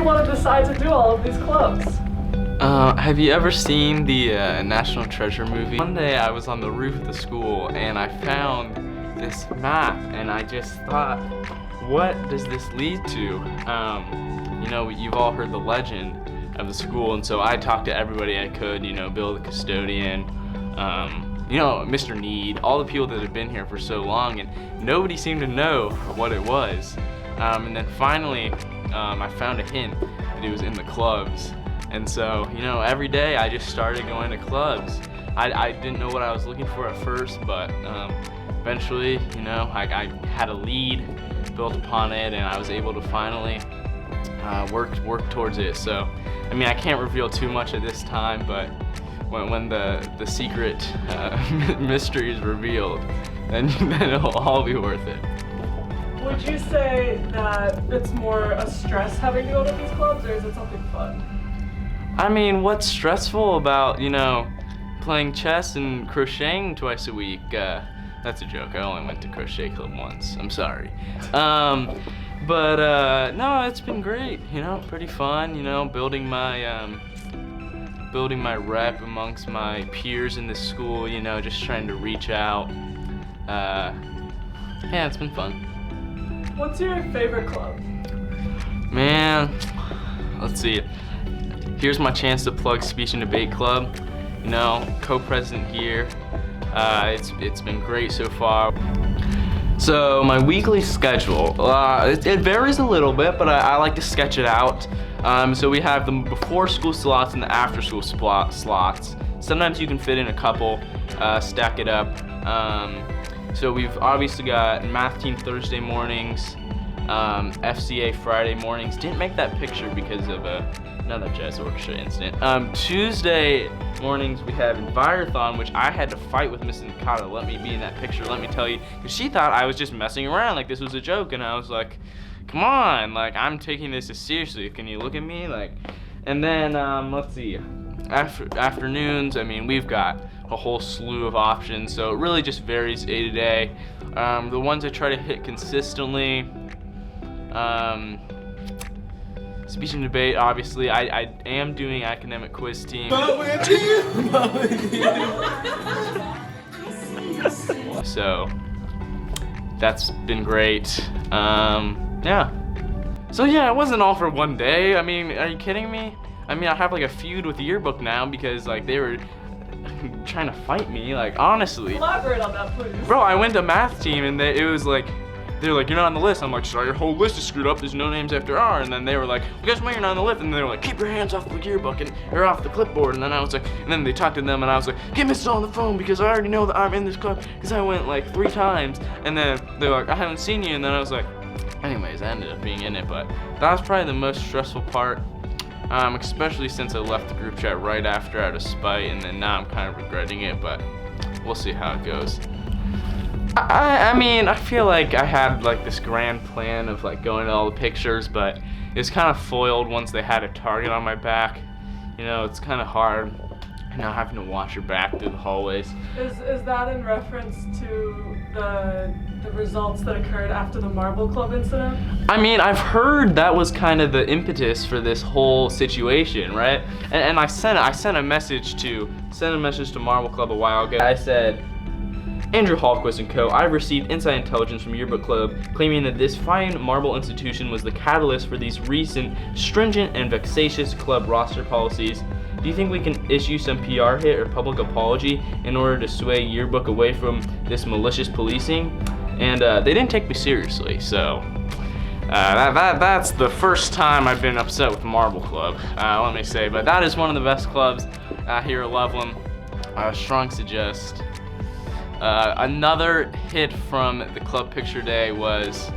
you want to decide to do all of these clubs? Have you ever seen the National Treasure movie? One day I was on the roof of the school and I found this map and I just thought, what does this lead to? You know, you've all heard the legend of the school, and so I talked to everybody I could, you know, Bill the custodian, you know, Mr. Need, all the people that have been here for so long, and nobody seemed to know what it was. And then finally, I found a hint that it was in the clubs. And so, you know, every day I just started going to clubs. I didn't know what I was looking for at first, but eventually, you know, I had a lead built upon it, and I was able to finally work towards it. So, I mean, I can't reveal too much at this time, but when the secret mystery is revealed, then it'll all be worth it. Would you say that it's more a stress having to go to these clubs, or is it something fun? I mean, what's stressful about, you know, playing chess and crocheting twice a week? That's a joke. I only went to crochet club once. I'm sorry. But no, it's been great. You know, pretty fun. You know, building my rep amongst my peers in this school. You know, just trying to reach out. Yeah, it's been fun. What's your favorite club? Man, let's see. Here's my chance to plug Speech and Debate Club. You know, co-president here. It's been great so far. So my weekly schedule, it varies a little bit, but I like to sketch it out. So we have the before school slots and the after school slots. Sometimes you can fit in a couple, stack it up. So we've obviously got math team Thursday mornings, FCA Friday mornings. Didn't make that picture because of another jazz orchestra incident. Tuesday mornings we have Envirothon, which I had to fight with Miss Nakata. Let me be in that picture, let me tell you, because she thought I was just messing around, like this was a joke, and I was like, come on, like I'm taking this as seriously. Can you look at me, like? And then let's see, afternoons. I mean, we've got a whole slew of options, so it really just varies day to day. The ones I try to hit consistently. Speech and debate, obviously. I am doing academic quiz team. So that's been great. Yeah. So yeah, it wasn't all for one day. I mean, are you kidding me? I mean, I have like a feud with the yearbook now because like they were trying to fight me. Like honestly. Elaborate on that, please. Bro, I went to math team and it was like. They were like, you're not on the list. I'm like, sorry, your whole list is screwed up. There's no names after R. And then they were like, guess what, you're not on the list. And they were like, keep your hands off the yearbook and or off the clipboard. And then I was like, and then they talked to them and I was like, get Mrs. on the phone because I already know that I'm in this club because I went like 3 times. And then they were like, I haven't seen you. And then I was like, anyways, I ended up being in it. But that was probably the most stressful part, especially since I left the group chat right after out of spite. And then now I'm kind of regretting it, but we'll see how it goes. I mean, I feel like I had like this grand plan of like going to all the pictures, but it was kind of foiled once they had a target on my back. You know, it's kind of hard, you know, having to watch your back through the hallways. Is that in reference to the results that occurred after the Marble Club incident? I mean, I've heard that was kind of the impetus for this whole situation, right? And I sent a message to Marble Club a while ago. I said, Andrew Hallquist and co. I've received inside intelligence from Yearbook Club claiming that this fine Marble institution was the catalyst for these recent stringent and vexatious club roster policies. Do you think we can issue some PR hit or public apology in order to sway Yearbook away from this malicious policing? And they didn't take me seriously, so that's the first time I've been upset with Marble Club, let me say. But that is one of the best clubs here at Loveland. Strong suggest. Another hit from the club picture day was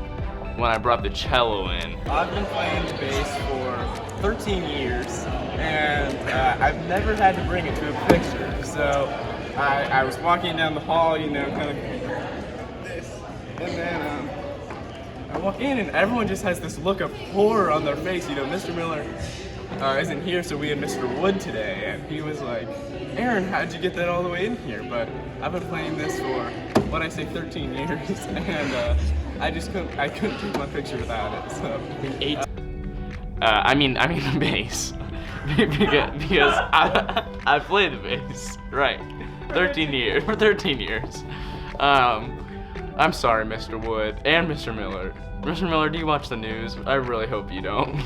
when I brought the cello in. I've been playing the bass for 13 years, and I've never had to bring it to a picture. So I was walking down the hall, you know, kind of this, and then I walk in, and everyone just has this look of horror on their face. You know, Mr. Miller isn't here, so we had Mr. Wood today, and he was like, Aaron, how'd you get that all the way in here? But I've been playing this for, what I say, 13 years, and I couldn't take my picture without it, so. I mean the bass. because I play the bass, right? 13 years, for 13 years. I'm sorry, Mr. Wood and Mr. Miller. Mr. Miller, do you watch the news? I really hope you don't.